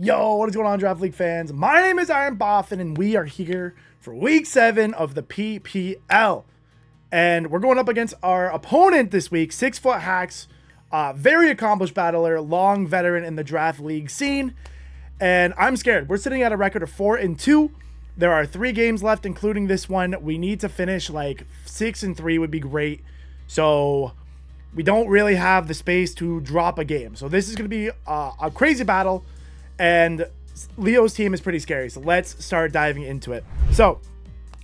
Yo, what is going on, Draft League fans? My name is IronBoffin, and we are here for Week 7 of the PPL. And we're going up against our opponent this week, 6-foot hacks, very accomplished battler, long veteran in the Draft League scene. And I'm scared. We're sitting at a record of 4-2. There are 3 games left, including this one. We need to finish like 6-3 would be great. So we don't really have the space to drop a game. So this is going to be a crazy battle. And Leo's team is pretty scary, so let's start diving into it. So,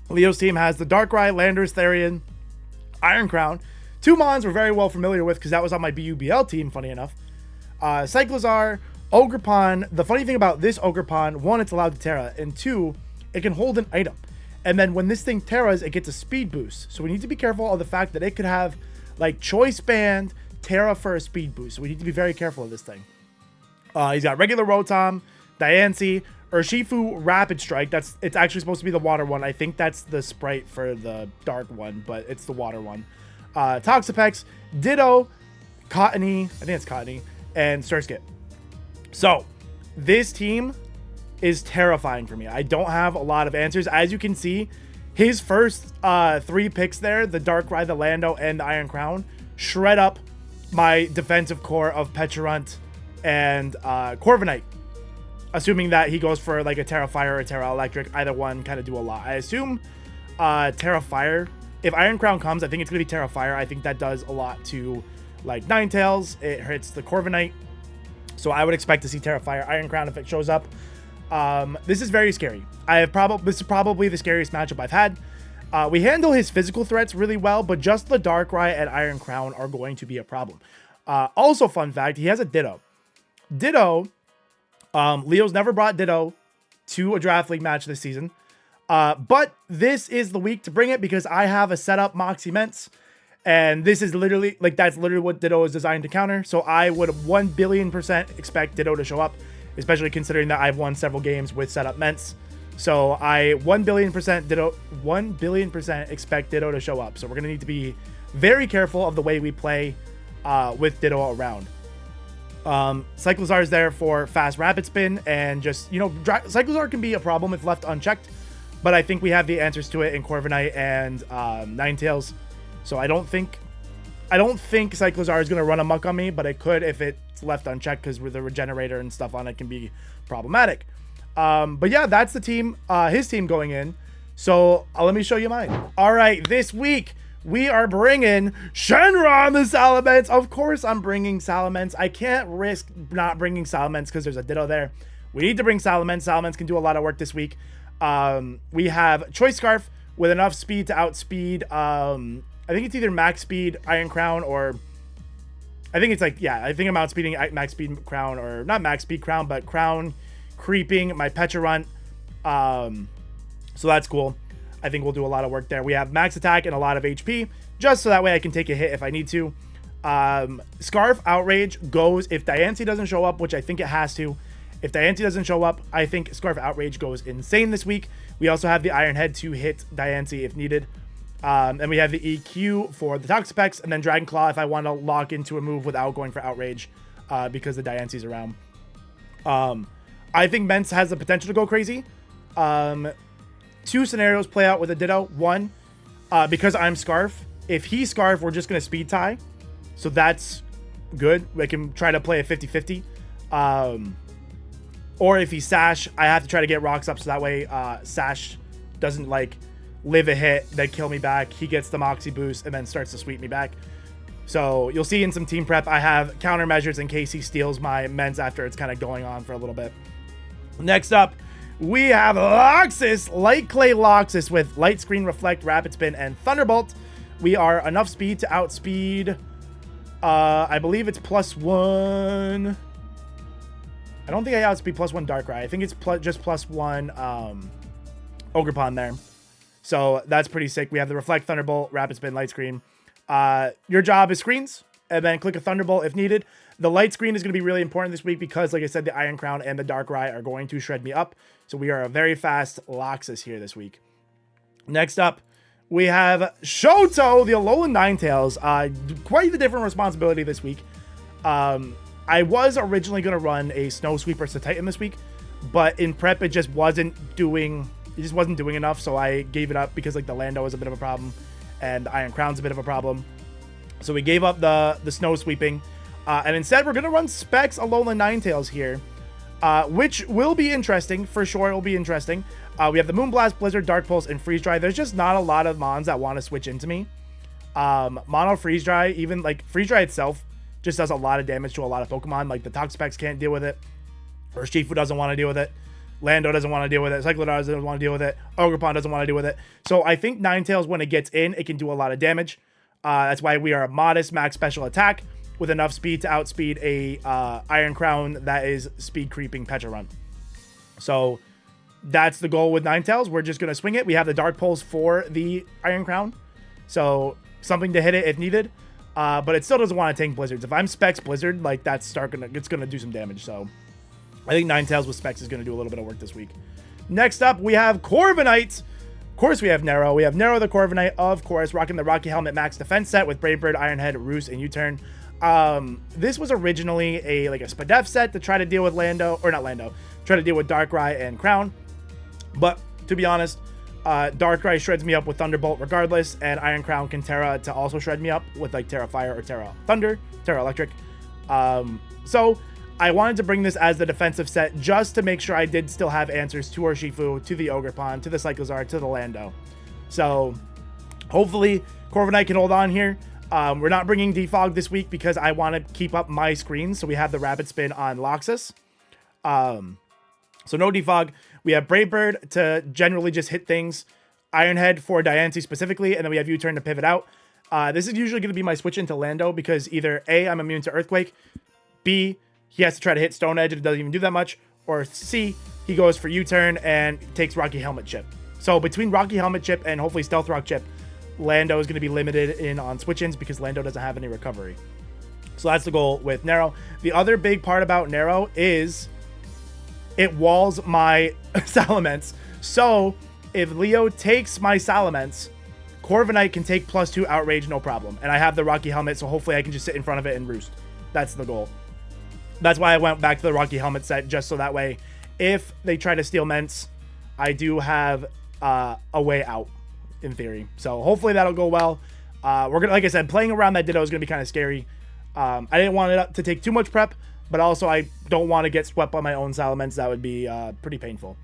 Leo's team has the Darkrai, Landorus, Therian, Iron Crown. 2 Mons we're very well familiar with because that was on my BUBL team, funny enough. Cyclozar, OGERPON. The funny thing about this OGERPON, 1, it's allowed to Terra, and 2, it can hold an item. And then when this thing Terras, it gets a speed boost. So we need to be careful of the fact that it could have, like, Choice Band, Terra for a speed boost. So we need to be very careful of this thing. He's got regular Rotom, Diancie, Urshifu, Rapid Strike. It's actually supposed to be the water one. I think that's the sprite for the dark one, but it's the water one. Toxapex, Ditto, Cottony, I think it's Cottony, and Surskit. So, this team is terrifying for me. I don't have a lot of answers. As you can see, his first 3 picks there, the Darkrai, the Lando, and the Iron Crown, shred up my defensive core of Pecharunt and Corviknight, assuming that he goes for like a Terra Fire or a Terra Electric. Either one kind of do a lot. I assume Terra Fire. If Iron Crown comes, I think it's going to be Terra Fire. I think that does a lot to like Ninetales. It hits the Corviknight. So I would expect to see Terra Fire, Iron Crown if it shows up. This is very scary. This is probably the scariest matchup I've had. We handle his physical threats really well, but just the Darkrai and Iron Crown are going to be a problem. Also, fun fact, he has a Ditto. Leo's never brought Ditto to a Draft League match this season. But this is the week to bring it because I have a setup Moxie Ments. And this is literally, like, that's literally what Ditto is designed to counter. So I would 1 billion% expect Ditto to show up, especially considering that I've won several games with setup Ments. So I 1 billion% expect Ditto to show up. So we're going to need to be very careful of the way we play with Ditto around. Cyclozar is there for fast rapid spin, and just, you know, Cyclozar can be a problem if left unchecked, but I think we have the answers to it in Corviknight and Ninetales. So I don't think Cyclozar is going to run amok on me, but it could if it's left unchecked because with the regenerator and stuff on it can be problematic. But yeah, that's the team, his team going in. So let me show you mine. All right, this week we are bringing Shenron the Salamence. Of course I'm bringing Salamence. I can't risk not bringing Salamence because there's a Ditto there. We need to bring Salamence. Salamence can do a lot of work this week. We have Choice Scarf with enough speed to outspeed, I think it's either max speed Iron Crown or I think it's like, yeah, I think I'm outspeeding max speed Crown, or not max speed Crown, but Crown creeping my Pecharunt. So that's cool. I think we'll do a lot of work there. We have max attack and a lot of HP, just so that way I can take a hit if I need to. Scarf Outrage goes if Diancie doesn't show up, which I think it has to. If Diancie doesn't show up, I think Scarf Outrage goes insane this week. We also have the Iron Head to hit Diancie if needed. And we have the EQ for the Toxapex, and then Dragon Claw if I want to lock into a move without going for Outrage because the Diancie's around. I think Ments has the potential to go crazy. 2 scenarios play out with a Ditto. 1, because I'm Scarf. If he's Scarf, we're just going to speed tie. So that's good. We can try to play a 50-50. Or if he's Sash, I have to try to get rocks up so that way Sash doesn't, like, live a hit, then kill me back. He gets the Moxie boost and then starts to sweep me back. So you'll see in some team prep, I have countermeasures in case he steals my Ments after it's kind of going on for a little bit. Next up, we have Loxus, Light Clay Loxus with Light Screen, Reflect, Rapid Spin, and Thunderbolt. We are enough speed to outspeed, I believe it's +1. I don't think I outspeed +1 Darkrai. I think it's just +1 OGERPON there. So that's pretty sick. We have the Reflect, Thunderbolt, Rapid Spin, Light Screen. Your job is screens, and then click a Thunderbolt if needed. The Light Screen is going to be really important this week because, like I said, the Iron Crown and the Darkrai are going to shred me up. So we are a very fast Loxus here this week. Next up, we have Shoto, the Alolan Ninetales. Quite the different responsibility this week. I was originally going to run a Snow Sweeper to Titan this week, but in prep, it just wasn't doing enough. So I gave it up because like the Lando was a bit of a problem and the Iron Crown's a bit of a problem. So we gave up the Snow Sweeping. And instead, we're going to run Specs Alolan Ninetales here, which will be interesting. For sure, it will be interesting. We have the Moonblast, Blizzard, Dark Pulse, and Freeze Dry. There's just not a lot of mons that want to switch into me. Mono Freeze Dry, even like Freeze Dry itself, just does a lot of damage to a lot of Pokemon. Like the Toxapex can't deal with it. Urshifu doesn't want to deal with it. Lando doesn't want to deal with it. Cyclodar doesn't want to deal with it. OGERPON doesn't want to deal with it. So I think Ninetales, when it gets in, it can do a lot of damage. That's why we are a modest max special attack with enough speed to outspeed a Iron Crown that is speed creeping Petra Run. So that's the goal with Ninetales. We're just going to swing it. We have the Dark Pulse for the Iron Crown. So something to hit it if needed. But it still doesn't want to tank Blizzards. If I'm Specs Blizzard, like that's it's going to do some damage. So I think Ninetales with Specs is going to do a little bit of work this week. Next up, we have Corviknight. Of course, we have Nero. We have Nero the Corviknight, of course, rocking the Rocky Helmet Max Defense set with Brave Bird, Iron Head, Roost, and U-Turn. This was originally a Spadef set to try to deal with try to deal with Darkrai and Crown. But to be honest, Darkrai shreds me up with Thunderbolt regardless, and Iron Crown can Terra to also shred me up with like Terra Fire or Terra Thunder, Terra Electric. So I wanted to bring this as the defensive set just to make sure I did still have answers to Urshifu, to the OGERPON, to the Cyclozar, to the Lando. So hopefully Corviknight can hold on here. We're not bringing Defog this week because I want to keep up my screen. So we have the Rapid Spin on Loxus. So no Defog. We have Brave Bird to generally just hit things. Iron Head for Diancie specifically. And then we have U-Turn to pivot out. This is usually going to be my switch into Lando because either A, I'm immune to Earthquake. B, he has to try to hit Stone Edge and it doesn't even do that much. Or C, he goes for U-Turn and takes Rocky Helmet Chip. So between Rocky Helmet Chip and hopefully Stealth Rock Chip, Lando is going to be limited in on switch-ins because Lando doesn't have any recovery. So that's the goal with Nero. The other big part about Nero is it walls my Salamence. So if Leo takes my Salamence, Corviknight can take +2 Outrage, no problem. And I have the Rocky Helmet, so hopefully I can just sit in front of it and roost. That's the goal. That's why I went back to the Rocky Helmet set, just so that way, if they try to steal Ments, I do have a way out, in theory. So hopefully that'll go well. We're gonna, like I said, playing around that Ditto is gonna be kind of scary. I didn't want it to take too much prep, but also I don't want to get swept by my own Salamence. That would be pretty painful.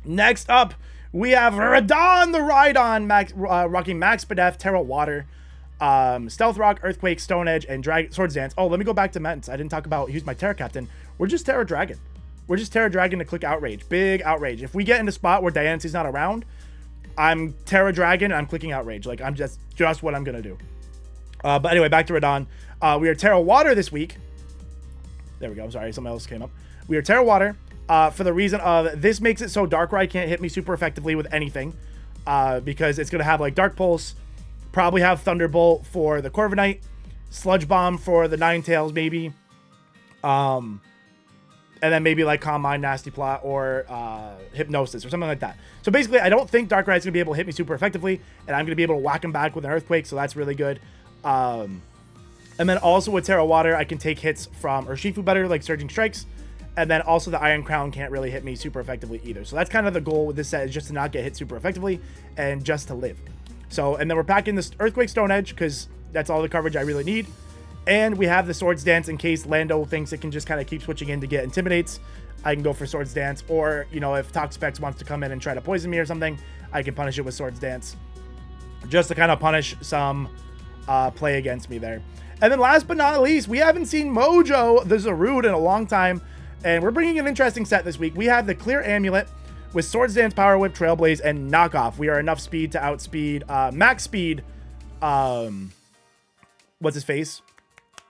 Next up, we have Radon the Rhydon, rocking Max Spadef, Terra Water, Stealth Rock, Earthquake, Stone Edge, and Swords Dance. Oh, let me go back to Ments. I didn't talk about who's my Terra Captain. We're just Terra Dragon. We're just Terra Dragon to click Outrage. Big Outrage. If we get in a spot where Diancie's not around, I'm Terra Dragon and I'm clicking Outrage. Like, I'm just what I'm going to do. But anyway, back to Radon. We are Terra Water this week. There we go. Sorry, something else came up. We are Terra Water for the reason of this makes it so Darkrai can't hit me super effectively with anything because it's going to have like Dark Pulse, probably have Thunderbolt for the Corviknight, Sludge Bomb for the Ninetales maybe, and then maybe like Calm Mind, Nasty Plot, or Hypnosis or something like that. So basically, I don't think Darkrai is going to be able to hit me super effectively, and I'm going to be able to whack him back with an Earthquake, so that's really good. And then also with Terra Water, I can take hits from Urshifu better, like Surging Strikes. And then also the Iron Crown can't really hit me super effectively either. So that's kind of the goal with this set, is just to not get hit super effectively and just to live. So, and then we're packing this Earthquake Stone Edge because that's all the coverage I really need. And we have the Swords Dance in case Lando thinks it can just kind of keep switching in to get Intimidates. I can go for Swords Dance, or, you know, if Toxapex wants to come in and try to poison me or something, I can punish it with Swords Dance. Just to kind of punish some play against me there. And then last but not least, we haven't seen Mojo the Zarude in a long time. And we're bringing an interesting set this week. We have the Clear Amulet with Swords Dance, Power Whip, Trailblaze, and Knockoff. We are enough speed to outspeed max speed. What's his face?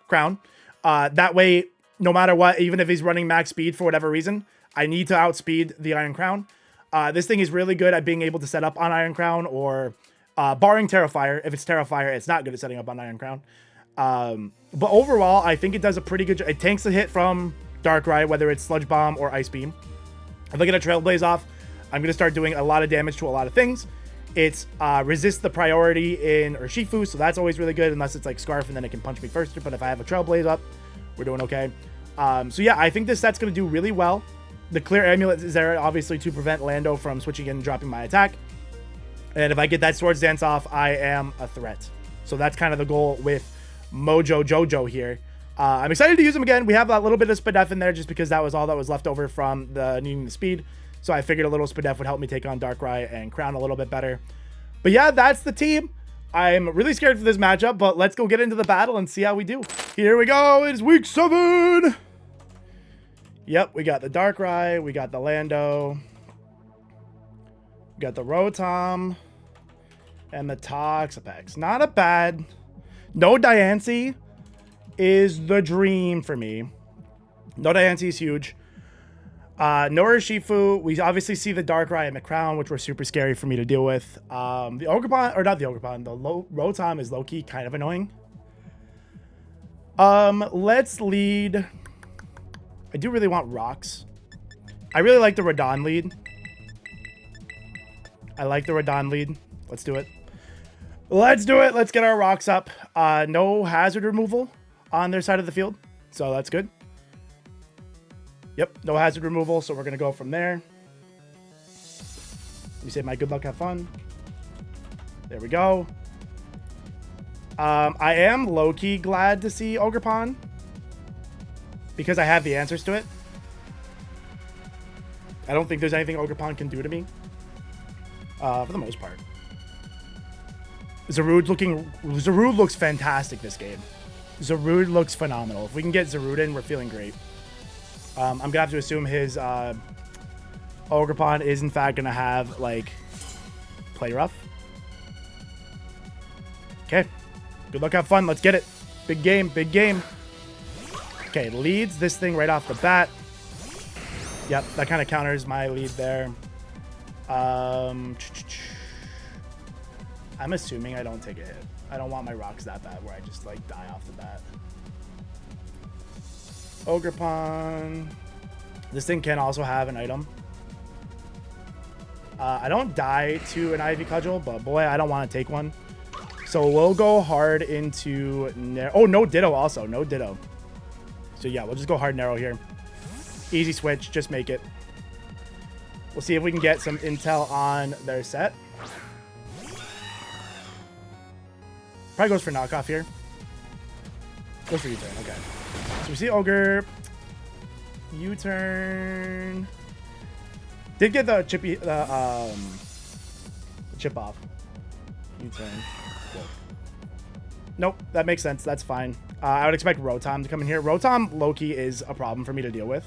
Crown. That way, no matter what, even if he's running max speed for whatever reason, I need to outspeed the Iron Crown. This thing is really good at being able to set up on Iron Crown, or barring Terrifier. If it's Terrifier, it's not good at setting up on Iron Crown. But overall, I think it does a pretty good job. It tanks a hit from Darkrai, whether it's Sludge Bomb or Ice Beam. If I get a Trailblaze off, I'm going to start doing a lot of damage to a lot of things. It's resist the priority in Urshifu, so that's always really good, unless it's like Scarf and then it can punch me first. But if I have a Trailblaze up, We're doing okay. So yeah, I think this set's going to do really well. The clear amulet is there, obviously, to prevent Lando from switching in and dropping my attack. And if I get that Swords Dance off, I am a threat. So that's kind of the goal with Mojo Jojo here. I'm excited to use him again. We have a little bit of Spadef in there just because that was all that was left over from the needing the speed. So I figured a little Spadef would help me take on Darkrai and Crown a little bit better. But yeah, that's the team. I'm really scared for this matchup, but let's go get into the battle and see how we do. Here we go. It is week 7. Yep, we got the Darkrai. We got the Lando. We got the Rotom. And the Toxapex. Not a bad. No Diancie is the dream for me. No Diancie is huge. No Urshifu. We obviously see the Darkrai and the Crown, which were super scary for me to deal with. The OGERPON, or not the OGERPON, the Rotom is low-key kind of annoying. Let's lead. I do really want rocks. I really like the Radon lead. I like the Radon lead. Let's do it. Let's do it. Let's get our rocks up. No hazard removal on their side of the field, so that's good. Yep, no hazard removal, so we're going to go from there. Let me say my good luck, have fun. There we go. I am low-key glad to see OGERPON because I have the answers to it. I don't think there's anything OGERPON can do to me for the most part. Zarude looks fantastic this game. Zarude looks phenomenal. If we can get Zarude in, we're feeling great. I'm going to have to assume his OGERPON is, in fact, going to have, like, Play Rough. Okay. Good luck, have fun. Let's get it. Big game, big game. Okay, leads this thing right off the bat. Yep, that kind of counters my lead there. I'm assuming I don't take a hit. I don't want my rocks that bad where I just, like, die off the bat. OGERPON. This thing can also have an item. I don't die to an Ivy Cudgel, but boy, I don't want to take one. So we'll go hard into... Oh, no Ditto also. No Ditto. So yeah, we'll just go hard Narrow here. Easy switch. Just make it. We'll see if we can get some intel on their set. Probably goes for knockoff here. Goes for U-turn. Okay. So we see Ogre. U-turn. Did get the chippy, the chip off. U-turn. Good. Nope, that makes sense. That's fine. I would expect Rotom to come in here. Rotom low-key is a problem for me to deal with.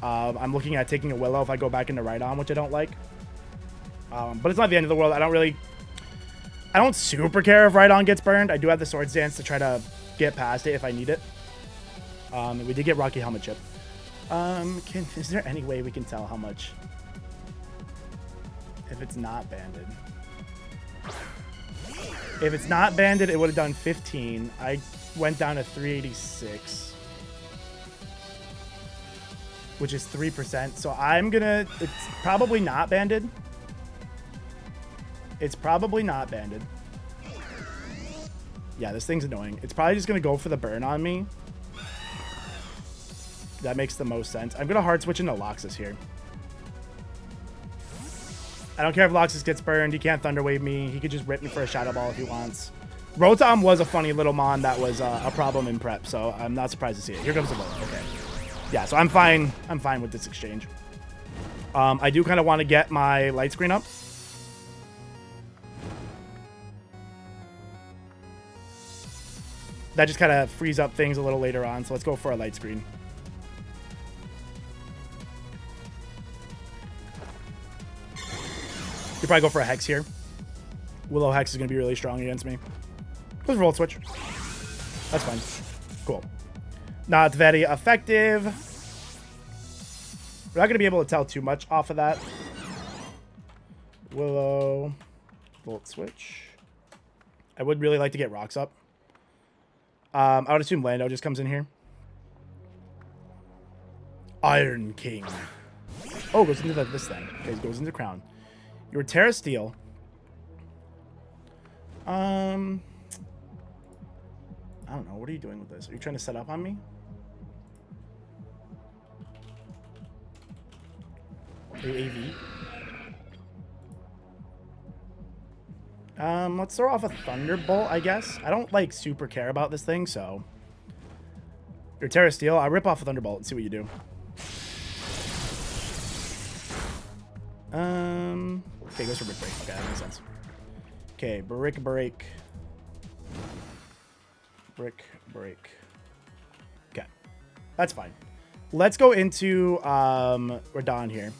I'm looking at taking a Willow if I go back into Rhydon, which I don't like. But it's not the end of the world. I don't super care if Rhydon gets burned. I do have the Swords Dance to try to get past it if I need it. We did get Rocky Helmet Chip. Is there any way we can tell how much? If it's not banded. If it's not banded, it would have done 15. I went down to 386. Which is 3%. So I'm gonna... It's probably not banded. It's probably not banded. Yeah, this thing's annoying. It's probably just gonna go for the burn on me. That makes the most sense. I'm gonna hard switch into Loxus here. I don't care if Loxus gets burned. He can't Thunder Wave me. He could just rip me for a Shadow Ball if he wants. Rotom was a funny little mon that was a problem in prep, so I'm not surprised to see it. Here comes the Willow. Okay. Yeah, so I'm fine. I'm fine with this exchange. I do kind of want to get my light screen up. That just kind of frees up things a little later on, so let's go for a light screen. You probably go for a Hex here. Willow Hex is going to be really strong against me. Let's roll switch. That's fine. Cool. Not very effective. We're not going to be able to tell too much off of that. Willow. Volt switch. I would really like to get rocks up. I would assume Lando just comes in here. Iron King. Oh, goes into this thing. Okay, it goes into Crown. Your Terra Steel. I don't know. What are you doing with this? Are you trying to set up on me? AAV. Let's throw off a Thunderbolt, I guess. I don't, like, super care about this thing, so... Your Terra Steel, I'll rip off a Thunderbolt and see what you do. Okay, goes for Brick Break. Okay, that makes sense. Okay, Brick Break. Brick Break. Okay. That's fine. Let's go into, Radon here.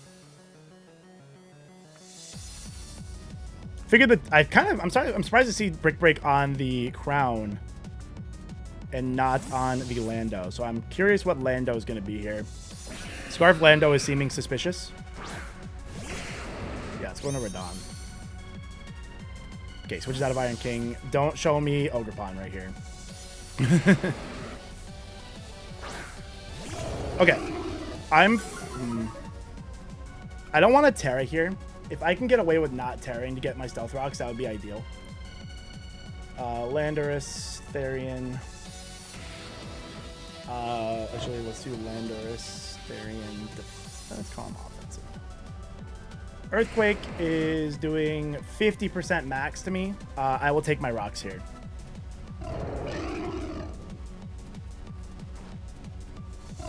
Figured that I'm surprised to see Brick Break on the Crown and not on the Lando. So I'm curious what Lando is going to be here. Scarf Lando is seeming suspicious. Yeah, let's go into Radon. Okay, switches out of Iron King. Don't show me OGERPON right here. Okay. I don't want to Terra here. If I can get away with not Terraing to get my Stealth Rocks, that would be ideal. Landorus, Therian. Actually, let's do Landorus, Therian. Let's call him offensive. Earthquake is doing 50% max to me. I will take my rocks here.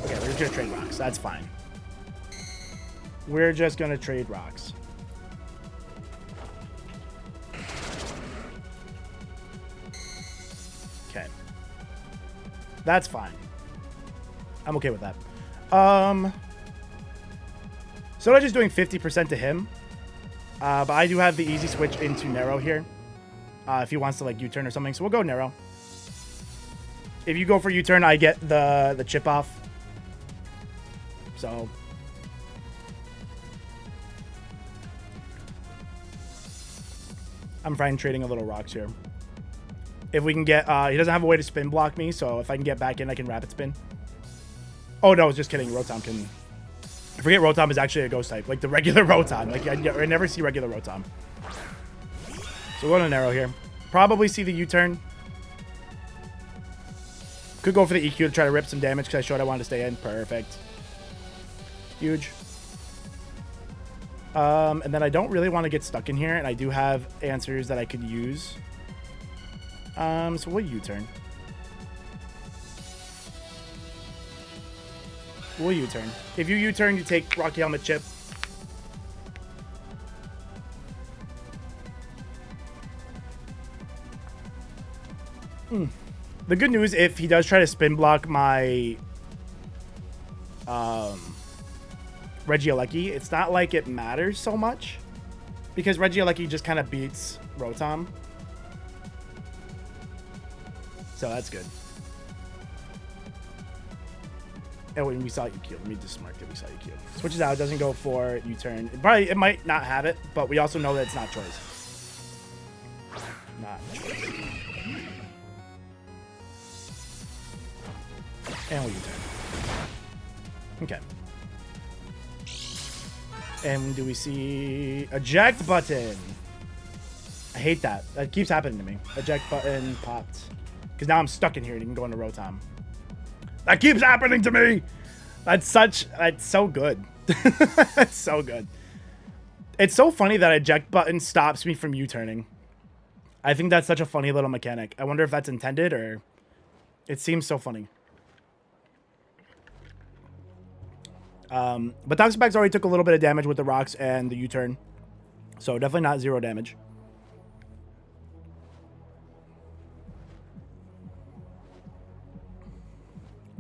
Okay, we're just gonna trade rocks. That's fine. We're just gonna trade rocks. Okay. That's fine. I'm okay with that. Soda's just doing 50% to him. But I do have the easy switch into Narrow here. If he wants to like U-turn or something. So we'll go Narrow. If you go for U-turn, I get the chip off. So I'm fine trading a little rocks here. If we can get, he doesn't have a way to spin block me, so if I can get back in, I can rapid spin. Oh no, I was just kidding. Rotom can. I forget Rotom is actually a ghost type, like the regular Rotom. Like I never see regular Rotom. So we're going to Narrow here. Probably see the U-turn. Could go for the EQ to try to rip some damage because I showed I wanted to stay in. Perfect. Huge. And then I don't really want to get stuck in here, and I do have answers that I could use. So we'll U-turn. We'll U-turn. If you U-turn, you take Rocky Helmet Chip. The good news, if he does try to spin block my Regieleki, it's not like it matters so much because Regieleki just kind of beats Rotom. So that's good. Oh, when we saw EQ, let me just mark that we saw EQ. Switches out, doesn't go for U-turn. It might not have it, but we also know that it's not choice. Not choice. And we'll U-turn. Okay. And do we see eject button? I hate that. That keeps happening to me. Eject button popped. Because now I'm stuck in here and you can go into Rotom. That keeps happening to me. That's so good. That's so good. It's so funny that eject button stops me from U-turning. I think that's such a funny little mechanic. I wonder if that's intended or it seems so funny. But Toxapex already took a little bit of damage with the rocks and the U-turn. So definitely not 0 damage.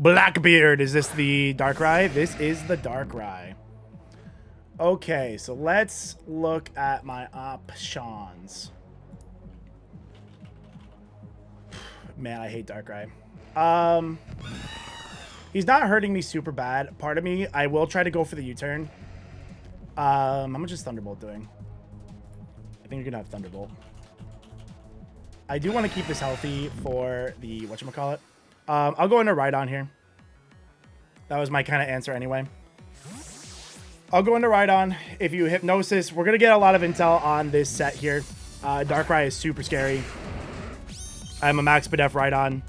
Blackbeard, is this the Darkrai? This is the Darkrai. Okay, so let's look at my options. Man, I hate Darkrai. He's not hurting me super bad. Part of me, I will try to go for the U-turn. How much is Thunderbolt doing? I think you're gonna have Thunderbolt. I do want to keep this healthy for the whatchamacallit. I'll go into Rhydon here. That was my kind of answer anyway. I'll go into Rhydon. If you Hypnosis, we're going to get a lot of intel on this set here. Darkrai is super scary. I'm a Max Pedef Rhydon.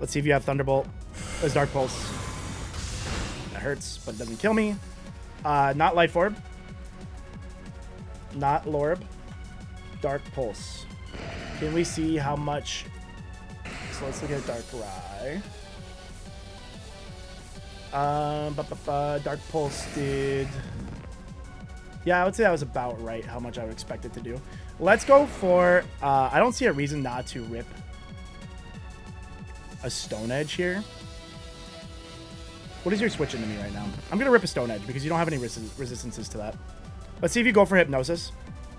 Let's see if you have Thunderbolt. There's Dark Pulse. That hurts, but it doesn't kill me. Not Life Orb. Not Lorb. Dark Pulse. Can we see how much? So let's look at Dark Rai. Dark Pulse did... Yeah, I would say that was about right how much I would expect it to do. Let's go for... I don't see a reason not to rip a Stone Edge here. What is your switch into me right now? I'm going to rip a Stone Edge because you don't have any resistances to that. Let's see if you go for Hypnosis.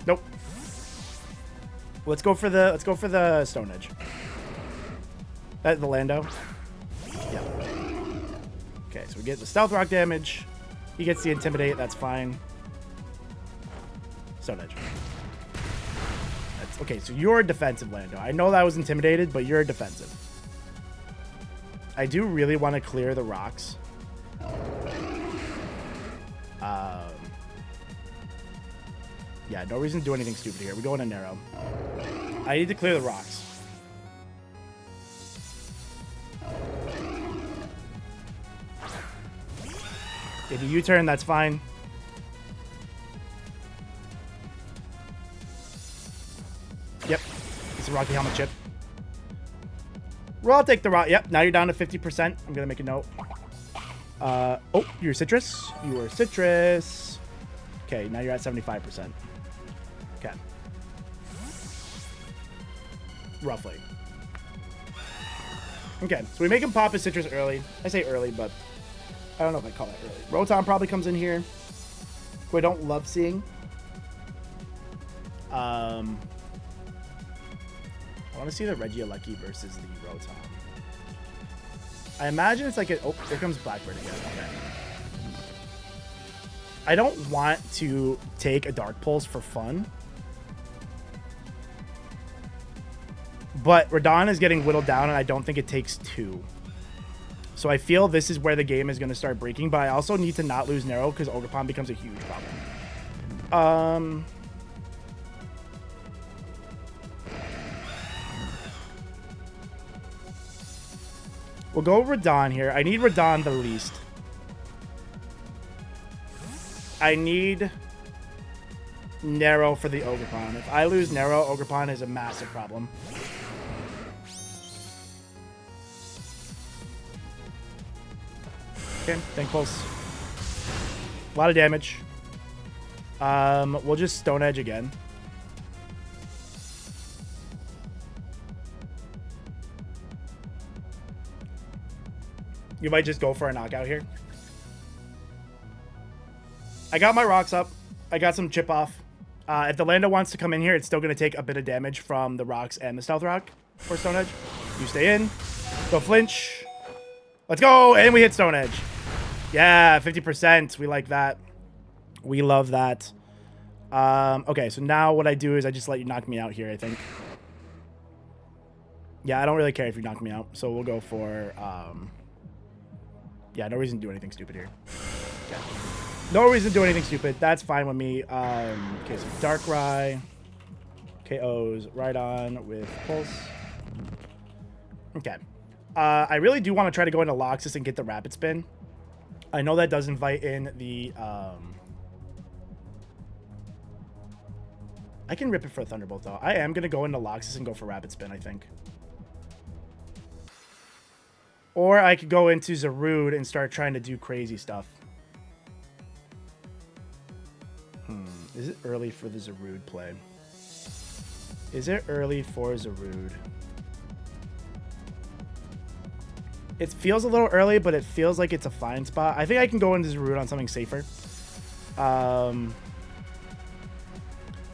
Nope. Let's go for the Stone Edge. The Lando. Yeah. Okay, so we get the Stealth Rock damage. He gets the Intimidate. That's fine. Stone Edge. That's, okay, so you're a defensive Lando. I know that was intimidated, but you're a defensive. I do really want to clear the rocks. Yeah, no reason to do anything stupid here. We go in a narrow. I need to clear the rocks. If you U-turn, that's fine. Yep. It's a Rocky Helmet chip. Well, I'll take the rock. Yep, now you're down to 50%. I'm going to make a note. Oh, you're Citrus. You are Citrus. Okay, now you're at 75%. Okay. Roughly. Okay, so we make him pop his Citrus early. I say early, but I don't know if I call that early. Rotom probably comes in here, who I don't love seeing. I want to see the Regieleki versus the Rotom. I imagine it's like a... Oh, here comes Blackbird again. Okay. I don't want to take a Dark Pulse for fun. But Radon is getting whittled down, and I don't think it takes 2. So I feel this is where the game is going to start breaking, but I also need to not lose Narrow because OGERPON becomes a huge problem. We'll go Radon here. I need Radon the least. I need Narrow for the OGERPON. If I lose Narrow, OGERPON is a massive problem. Okay, Thank Pulse. A lot of damage. We'll just Stone Edge again. You might just go for a knockout here. I got my rocks up. I got some chip off. If the Lando wants to come in here, it's still going to take a bit of damage from the rocks and the Stealth Rock for Stone Edge. You stay in. Go flinch. Let's go. And we hit Stone Edge. Yeah, 50%. We like that. We love that. Okay, so now what I do is I just let you knock me out here, I think. Yeah, I don't really care if you knock me out. So we'll go for... yeah, no reason to do anything stupid here. Okay. No reason to do anything stupid. That's fine with me. Okay, so Darkrai. KOs right on with Pulse. Okay. I really do want to try to go into Loxus and get the Rapid Spin. I know that does invite in the... I can rip it for a Thunderbolt, though. I am going to go into Loxus and go for Rapid Spin, I think. Or I could go into Zarude and start trying to do crazy stuff. Is it early for the Zarude play? Is it early for Zarude? It feels a little early, but it feels like it's a fine spot. I think I can go into Zarude on something safer.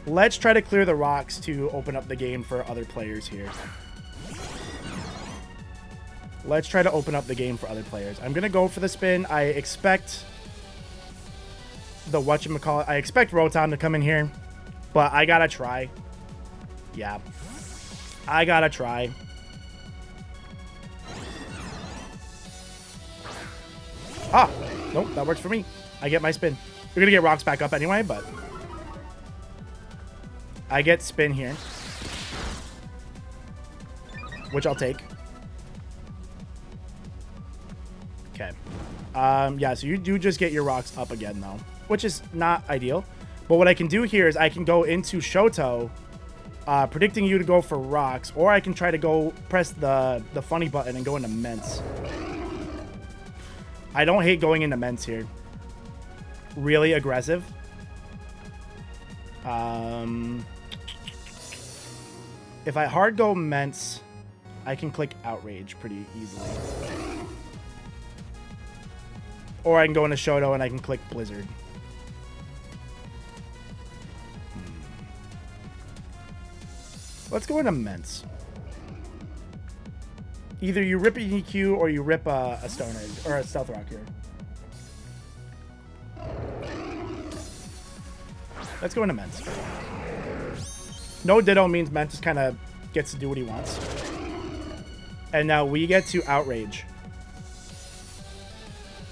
Let's try to clear the rocks to open up the game for other players here. Let's try to open up the game for other players. I'm going to go for the spin. I expect the whatchamacallit. I expect Rotom to come in here, but I got to try. Yeah. I got to try. Ah, nope, that works for me. I get my spin. You're going to get rocks back up anyway, but I get spin here, which I'll take. Yeah, so you do just get your rocks up again, though, which is not ideal. But what I can do here is I can go into Shoto, predicting you to go for rocks, or I can try to go press the funny button and go into Ments. I don't hate going into Ments here. Really aggressive. If I hard go Ments, I can click Outrage pretty easily. Or I can go into Shoto and I can click Blizzard. Let's go into Ments. Either you rip an EQ or you rip a Stone Edge or a Stealth Rock here. Let's go into Ments. No Ditto means Ments just kind of gets to do what he wants. And now we get to Outrage.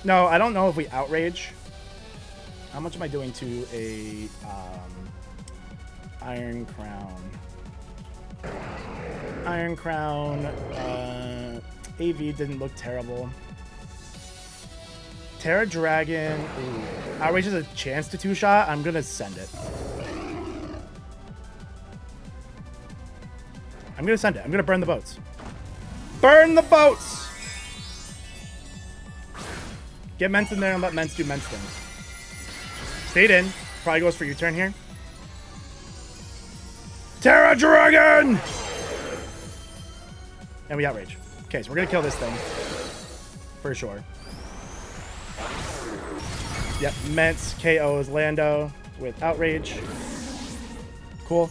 No, I don't know if we Outrage. How much am I doing to a Iron Crown? Iron Crown. AV didn't look terrible. Terra Dragon. Ooh. Outrage has a chance to two-shot. I'm going to send it. I'm going to send it. I'm going to burn the boats. Burn the boats! Get Ments in there and let Ments do Ments things. Stayed in. Probably goes for U-turn here. Terra Dragon! And we Outrage. Okay, so we're going to kill this thing. For sure. Yep, Ments KOs Lando with Outrage. Cool.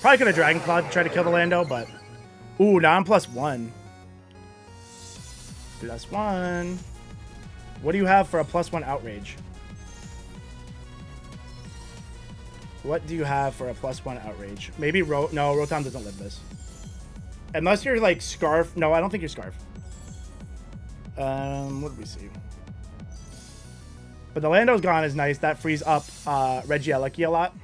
Probably could have Dragon Claw to try to kill the Lando, but... Ooh, now I'm +1. +1. What do you have for a +1 Outrage? What do you have for a +1 Outrage? Maybe no, Rotom doesn't live this. Unless you're like Scarf. No, I don't think you're Scarf. What did we see? But the Lando's gone is nice. That frees up Regieleki a lot.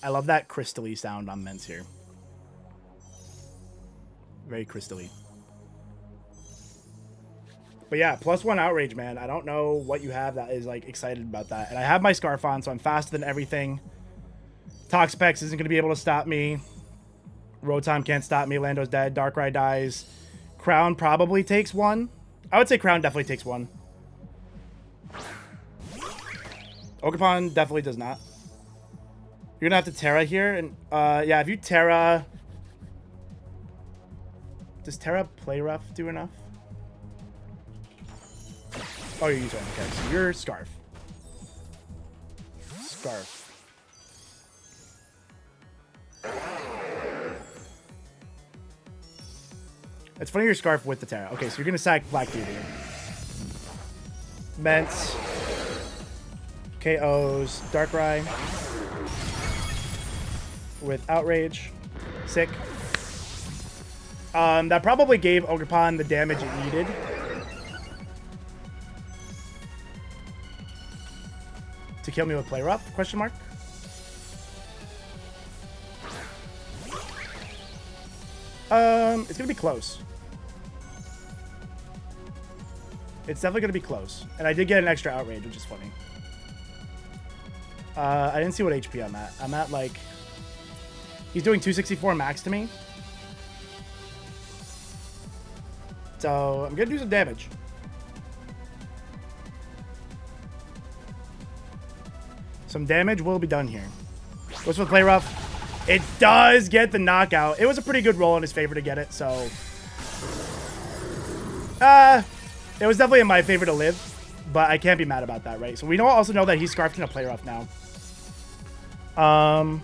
I love that crystally sound on Ments here. Very crystally. But yeah, +1 Outrage, man. I don't know what you have that is like excited about that. And I have my Scarf on, so I'm faster than everything. Toxapex isn't going to be able to stop me. Rotom can't stop me. Lando's dead. Darkrai dies. Crown probably takes one. I would say Crown definitely takes one. OGERPON definitely does not. You're going to have to Terra here. And yeah, if you Terra... Does Terra Play Rough do enough? Oh, you're using okay. So you're Scarf. Scarf. It's funny you're Scarf with the Terra. Okay, so you're going to sack Black Beauty. Ments. KOs. Darkrai. With Outrage. Sick. That probably gave OGERPON the damage it needed. To kill me with Play Rough? Question mark. It's gonna be close. It's definitely gonna be close. And I did get an extra Outrage, which is funny. I didn't see what HP I'm at. I'm at like... He's doing 264 max to me. So I'm gonna do some damage. Some damage will be done here. What's with Play Rough? It does get the knockout. It was a pretty good roll in his favor to get it, so... it was definitely in my favor to live, but I can't be mad about that, right? So we also know that he's Scarfed in a Play Rough now. I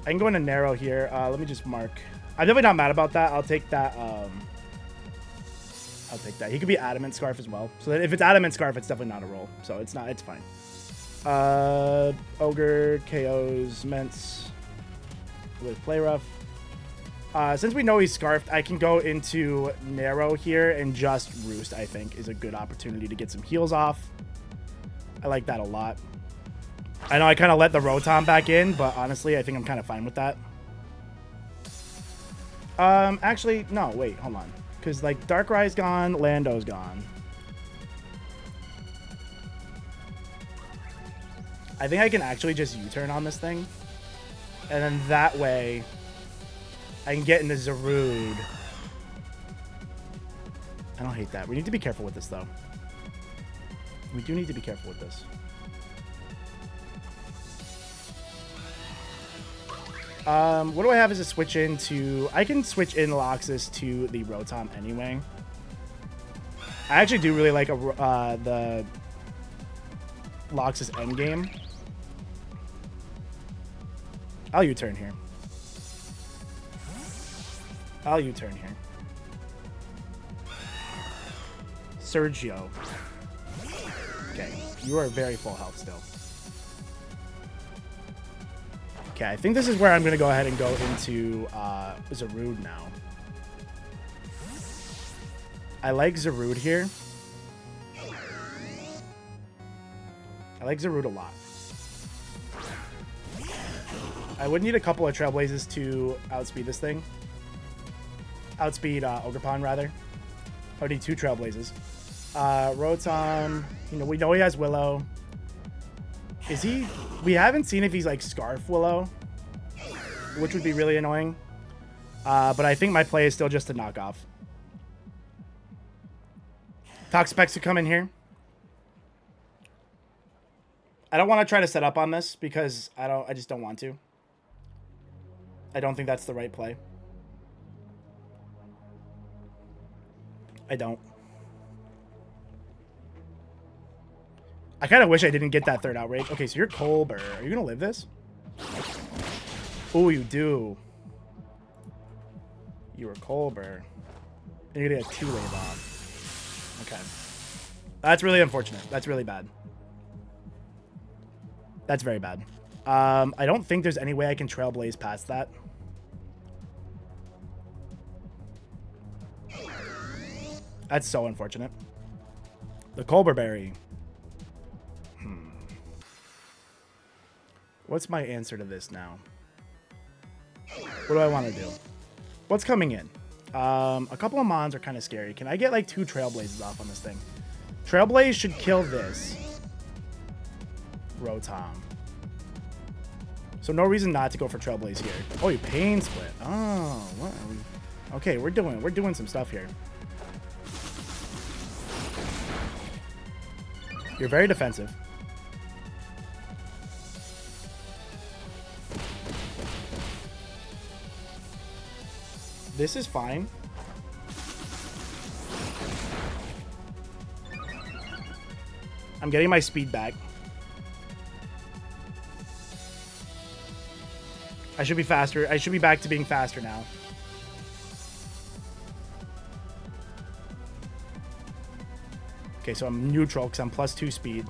can go into Narrow here. Let me just mark. I'm definitely not mad about that. I'll take that. I'll take that. He could be Adamant Scarf as well. So that if it's Adamant Scarf, it's definitely not a roll. So it's not. It's fine. Ogre KOs Ments with Play Rough. Since we know he's Scarfed, I can go into Narrow here and just Roost, I think, is a good opportunity to get some heals off. I like that a lot. I know I kind of let the Rotom back in, but honestly, I think I'm kind of fine with that. Actually, no, wait, hold on. Because, like, Darkrai's gone, Lando's gone. I think I can actually just U-turn on this thing. And then that way, I can get into Zarude. I don't hate that. We need to be careful with this, though. We do need to be careful with this. What do I have as a switch into? I can switch in Loxus to the Rotom anyway. I actually do really like the Loxus endgame. I'll U-turn here. I'll U-turn here. Sergio. Okay, you are very full health still. Okay, I think this is where I'm going to go ahead and go into Zarude now. I like Zarude here. I like Zarude a lot. I would need a couple of Trailblazes to outspeed this thing. Outspeed OGERPON, rather. I would need 2 Trailblazes. Rotom, you know, we know he has Willow. Is he... We haven't seen if he's like Scarf Willow, which would be really annoying. But I think my play is still just to knock off. Toxapex to come in here. I don't want to try to set up on this because I just don't want to. I don't think that's the right play. I don't. I kind of wish I didn't get that third outrage. Okay, so you're Colbur. Are you going to live this? Oh, you do. You were Colbur. And you're going to get a 2-wave off. Okay. That's really unfortunate. That's really bad. That's very bad. I don't think there's any way I can Trailblaze past that. That's so unfortunate. The Colbur Berry. What's my answer to this now? What do I want to do? What's coming in? A couple of Mons are kind of scary. Can I get like 2 Trailblazes off on this thing? Trailblaze should kill this Rotom. So no reason not to go for Trailblaze here. Oh, you Pain Split. Oh, what are we... Okay, we're doing some stuff here. You're very defensive. This is fine. I'm getting my speed back. I should be faster. I should be back to being faster now. Okay, so I'm neutral because I'm +2 speed.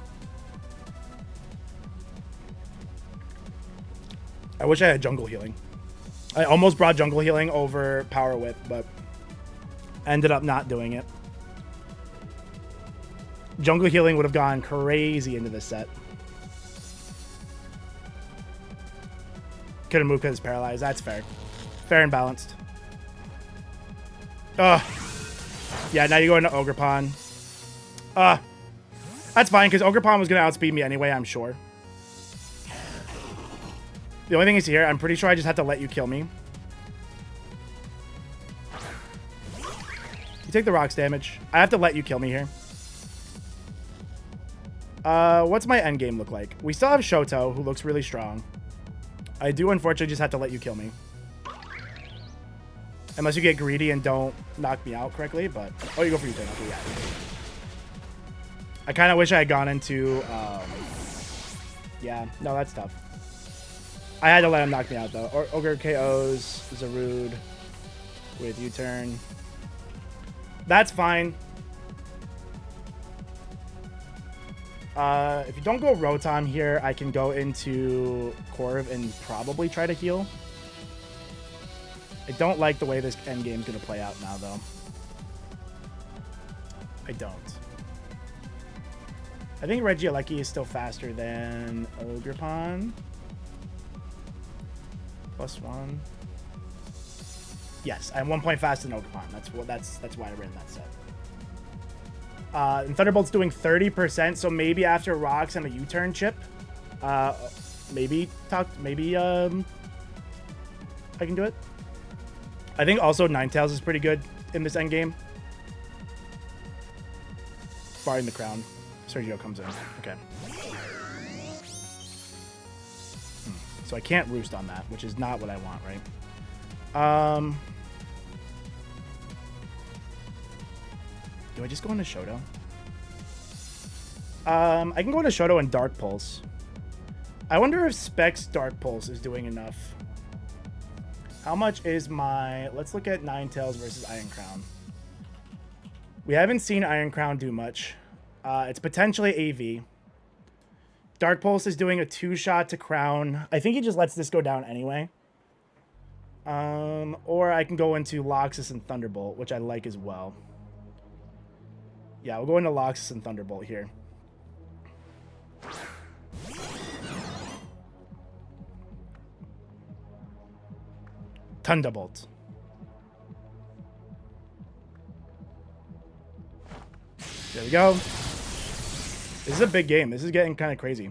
I wish I had jungle healing. I almost brought jungle healing over power whip, but ended up not doing it. Jungle healing would have gone crazy into this set. Couldn't move because it's paralyzed. That's fair. Fair and balanced. Ugh. Yeah, now you go into OGERPON. That's fine, because OGERPON was going to outspeed me anyway, I'm sure. The only thing is here, I'm pretty sure I just have to let you kill me. You take the rocks damage. I have to let you kill me here. What's my endgame look like? We still have Shoto, who looks really strong. I do unfortunately just have to let you kill me. Unless you get greedy and don't knock me out correctly, but... Oh, you go for your thing. Okay, yeah. I kind of wish I had gone into... Yeah, no, that's tough. I had to let him knock me out, though. Ogre KOs Zarude with U-turn. That's fine. If you don't go Rotom here, I can go into Corv and probably try to heal. I don't like the way this endgame is going to play out now, though. I don't. I think Regieleki is still faster than OGERPON. +1. Yes, I'm 1 point faster than OGERPON. That's why I ran that set. And Thunderbolt's doing 30%, so maybe after rocks and a U-turn chip, maybe I can do it. I think also Ninetales is pretty good in this endgame. Barring the crown. Sergio comes in. Okay. So I can't roost on that, which is not what I want, right? Do I just go into Shoto? I can go into Shoto and Dark Pulse. I wonder if Specs Dark Pulse is doing enough. How much is my... Let's look at Ninetales versus Iron Crown. We haven't seen Iron Crown do much. It's potentially AV. Dark Pulse is doing a 2-shot to Crown. I think he just lets this go down anyway. Or I can go into Loxus and Thunderbolt, which I like as well. Yeah, we'll go into Loxus and Thunderbolt here. Thunderbolt. There we go. This is a big game. This is getting kind of crazy.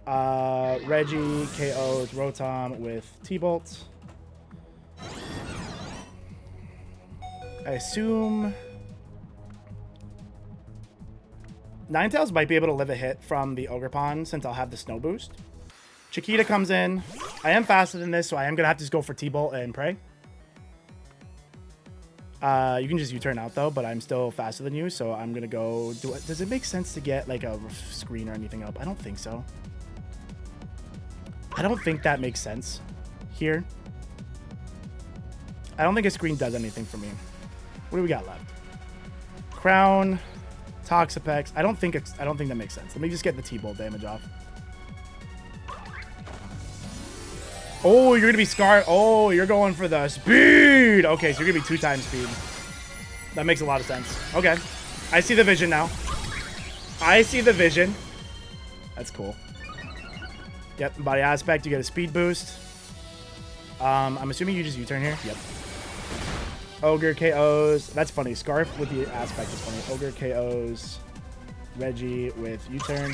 Reggie KO'd Rotom with T-Bolt. I assume Ninetales might be able to live a hit from the OGERPON since I'll have the Snow Boost. Chiquita comes in. I am faster than this, so I am going to have to just go for T-Bolt and pray. You can just U-turn out, though, but I'm still faster than you, so I'm going to go... Does it make sense to get, like, a screen or anything up? I don't think so. I don't think that makes sense here. I don't think a screen does anything for me. What do we got left? Crown, Toxapex. I don't think that makes sense. Let me just get the T-Bolt damage off. Oh, you're gonna be scarred. Oh, you're going for the speed. Okay, so you're gonna be 2 times speed. That makes a lot of sense. Okay, I see the vision now. I see the vision. That's cool. Yep, body aspect. You get a speed boost. I'm assuming you just U-turn here. Yep. Ogre KOs. That's funny. Scarf with the aspect is funny. Ogre KOs. Reggie with U-turn.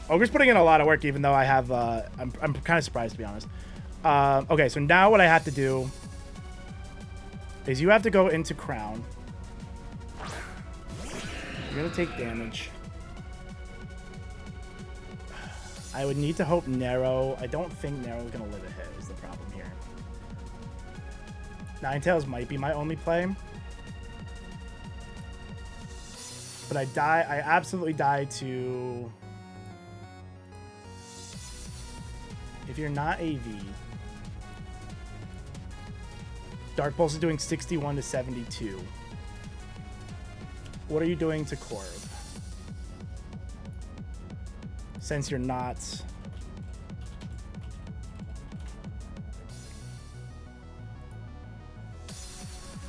Ogre's putting in a lot of work, even though I have... I'm kind of surprised, to be honest. Okay, so now what I have to do is you have to go into Crown. You're going to take damage. I would need to hope Narrow. I don't think Narrow is going to live a hit is the problem here. Ninetales might be my only play. But I absolutely die to... If you're not AV, Dark Pulse is doing 61 to 72. What are you doing to Corv? Since you're not...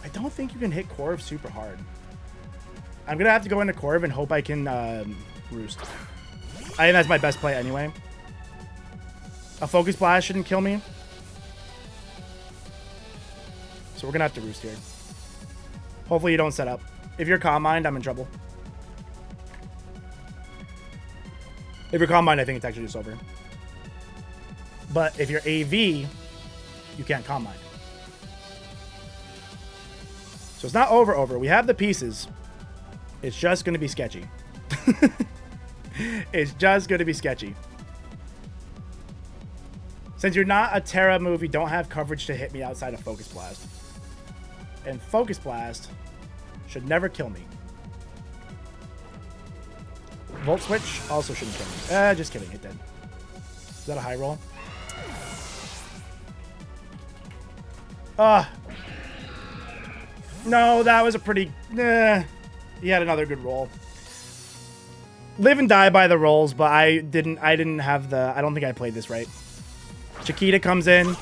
I don't think you can hit Corv super hard. I'm going to have to go into Corv and hope I can roost. I think that's my best play anyway. A Focus Blast shouldn't kill me. So we're going to have to roost here. Hopefully you don't set up. If you're Calm Mind, I'm in trouble. If you're Calm Mind, I think it's actually just over. But if you're AV, you can't Calm Mind. So it's not over. We have the pieces. It's just going to be sketchy. It's just going to be sketchy. Since you're not a Terra move, you don't have coverage to hit me outside of Focus Blast. And Focus Blast should never kill me. Volt Switch also shouldn't kill me. Just kidding, it did. Is that a high roll? No, that was a pretty... He had another good roll. Live and die by the rolls, but I didn't have the... I don't think I played this right. Chiquita comes in.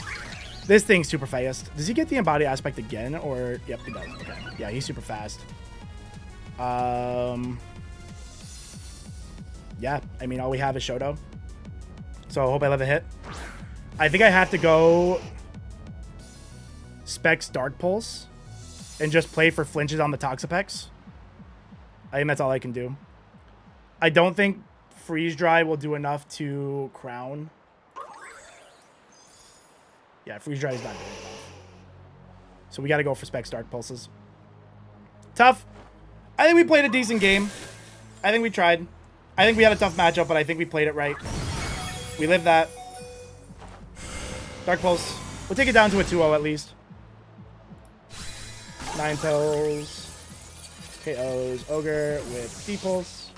This thing's super fast. Does he get the embody aspect again? Or... Yep, he does. Okay. Yeah, he's super fast. I mean, all we have is Shoto. So I hope I let it hit. I think I have to go Specs Dark Pulse and just play for flinches on the Toxapex. I think that's all I can do. I don't think Freeze Dry will do enough to crown. Yeah, Freeze Dry is not doing enough. So we got to go for Specs Dark Pulses. Tough. I think we played a decent game. I think we tried. I think we had a tough matchup, but I think we played it right. We lived that. Dark Pulse. We'll take it down to a 2-0 at least. 9 KOs Ogre with D-Pulse.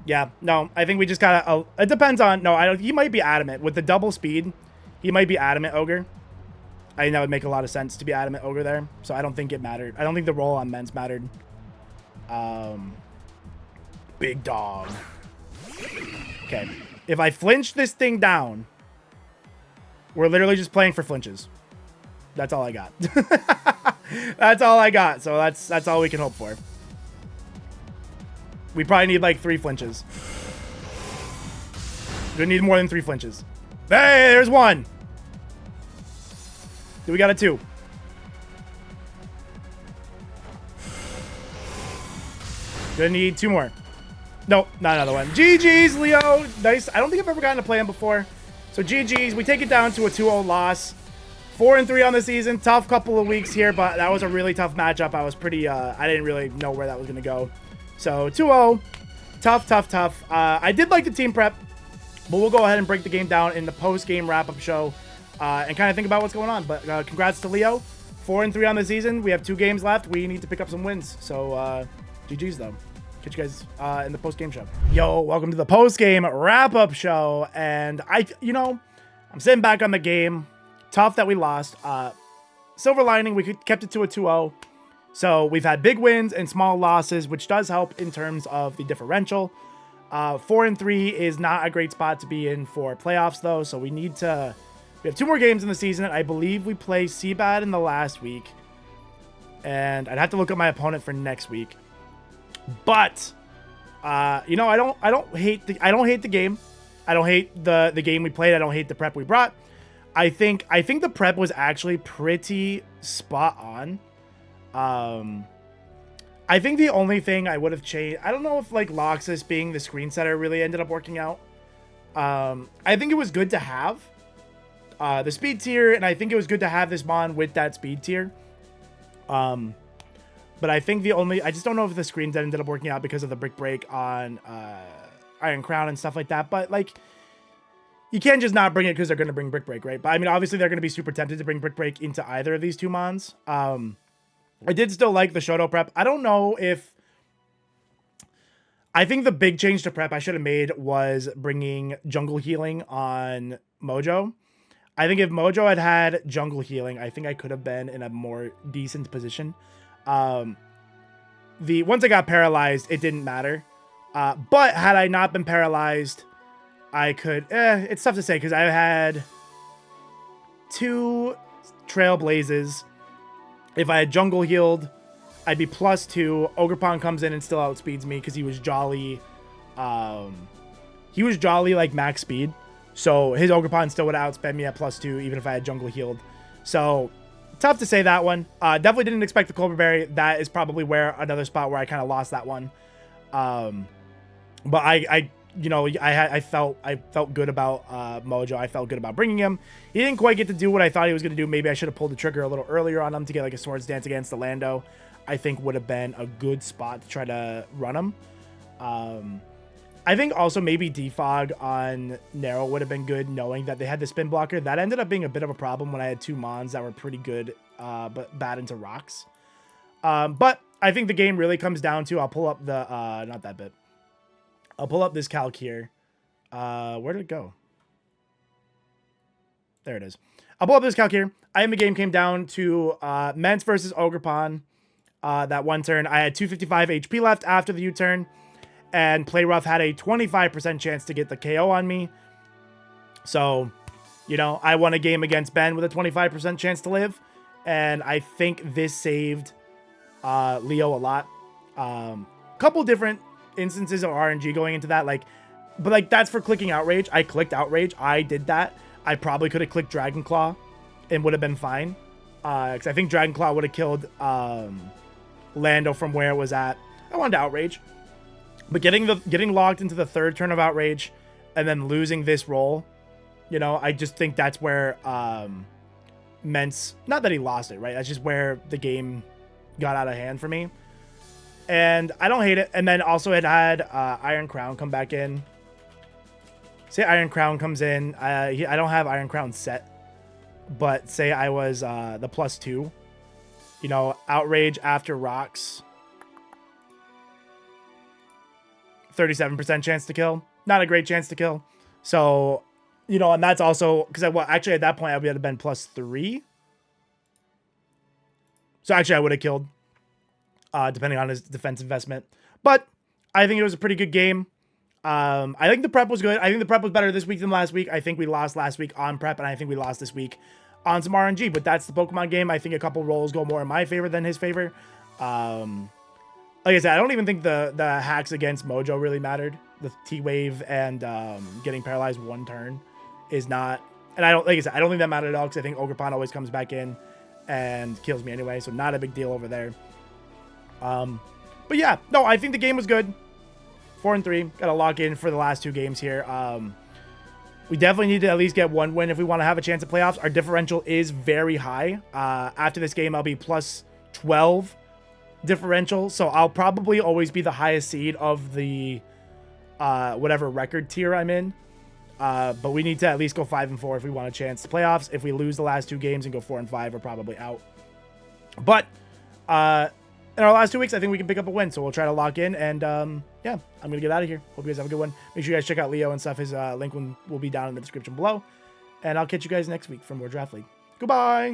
Yeah, no, I think we just gotta... it depends on... No, I don't. He might be adamant. With the double speed, he might be adamant Ogre. I think that would make a lot of sense to be adamant Ogre there. So I don't think it mattered. I don't think the roll on men's mattered. Big dog. Okay. If I flinch this thing down, we're literally just playing for flinches. That's all I got. That's all I got. So that's all we can hope for. We probably need like 3 flinches. We need more than 3 flinches. Hey, there's 1. Do we got a 2? Gonna need 2 more. Nope, not another one. GG's, Leo. Nice. I don't think I've ever gotten to play him before. So GG's. We take it down to a 2-0 loss. 4-3 on the season. Tough couple of weeks here, but that was a really tough matchup. I was pretty, I didn't really know where that was going to go. So 2-0. Tough, tough, tough. I did like the team prep, but we'll go ahead and break the game down in the post-game wrap-up show and kind of think about what's going on. But congrats to Leo. 4-3 on the season. We have 2 games left. We need to pick up some wins. So GG's, though. Catch you guys in the post-game show. Yo, welcome to the post-game wrap-up show. And I'm sitting back on the game. Tough that we lost. Silver lining, we kept it to a 2-0. So we've had big wins and small losses, which does help in terms of the differential. 4-3 is not a great spot to be in for playoffs, though. So we have 2 more games in the season. I believe we play Seabad in the last week. And I'd have to look at my opponent for next week. But I don't hate the game. I don't hate the game we played. I don't hate the prep we brought. I think the prep was actually pretty spot on. I think the only thing I would have changed, I don't know if like Loxus being the screen setter really ended up working out. I think it was good to have the speed tier, and I think it was good to have this Mon with that speed tier. But I think I just don't know if the screens ended up working out because of the brick break on Iron Crown and stuff like that. But like, you can't just not bring it because they're going to bring brick break, right? But I mean, obviously they're going to be super tempted to bring brick break into either of these 2 Mons. I did still like the Shoto prep. I don't know if... I think the big change to prep I should have made was bringing jungle healing on Mojo. I think if Mojo had jungle healing, I think I could have been in a more decent position. Once I got paralyzed, it didn't matter. But had I not been paralyzed, I could... it's tough to say because I had 2 Trailblazes. If I had jungle healed, I'd be +2. OGERPON comes in and still outspeeds me because he was jolly. He was jolly like max speed. So his OGERPON still would outspend me at +2 even if I had jungle healed. So tough to say that one. Definitely didn't expect the Cobra Berry. That is probably another spot where I kind of lost that one. But I felt good about Mojo. I felt good about bringing him. He didn't quite get to do what I thought he was going to do. Maybe I should have pulled the trigger a little earlier on him to get like a Swords Dance against the Lando. I think would have been a good spot to try to run him. I think also maybe defog on Narrow would have been good, knowing that they had the spin blocker. That ended up being a bit of a problem when I had 2 Mons that were pretty good, but bad into rocks. But I think the game really comes down to, I'll pull up the, not that bit. I'll pull up this calc here. Where did it go? There it is. I'll pull up this calc here. I think the game came down to Mence versus OGERPON. That one turn. I had 255 HP left after the U-turn. And Playrough had a 25% chance to get the KO on me. So, I won a game against Ben with a 25% chance to live. And I think this saved Leo a lot. Couple different instances of RNG going into that, like, but like that's for clicking Outrage. I clicked Outrage. I did that. I probably could have clicked Dragon Claw and would have been fine. Because I think Dragon Claw would have killed Lando from where it was at. I wanted to Outrage. But getting locked into the third turn of Outrage and then losing this roll, you know, I just think that's where Mence, not that he lost it, right? That's just where the game got out of hand for me. And I don't hate it. And then also it had Iron Crown come back in. Say Iron Crown comes in. I don't have Iron Crown set, but say I was the +2. You know, Outrage after rocks. 37% chance to kill. Not a great chance to kill. So, you know, and that's also because actually at that point I would have been +3. So actually I would have killed, depending on his defense investment. But I think it was a pretty good game. I think the prep was good. I think the prep was better this week than last week. I think we lost last week on prep, and I think we lost this week on some RNG. But that's the Pokemon game. I think a couple rolls go more in my favor than his favor. Like I said, I don't even think the hacks against Mojo really mattered. The T-Wave and getting paralyzed one turn is not... And I don't, like I said, I don't think that mattered at all because I think OGERPON always comes back in and kills me anyway. So not a big deal over there. But yeah, no, I think the game was good. 4-3. Got to lock in for the last 2 games here. We definitely need to at least get 1 win if we want to have a chance at playoffs. Our differential is very high. After this game, I'll be +12 differential. So I'll probably always be the highest seed of the whatever record tier I'm in. But we need to at least go 5-4 if we want a chance to playoffs. If we lose the last 2 games and go 4-5, we're probably out. But in our last 2 weeks, I think we can pick up a win. So we'll try to lock in. And yeah, I'm going to get out of here. Hope you guys have a good one. Make sure you guys check out Leo and stuff. His link will be down in the description below. And I'll catch you guys next week for more Draft League. Goodbye.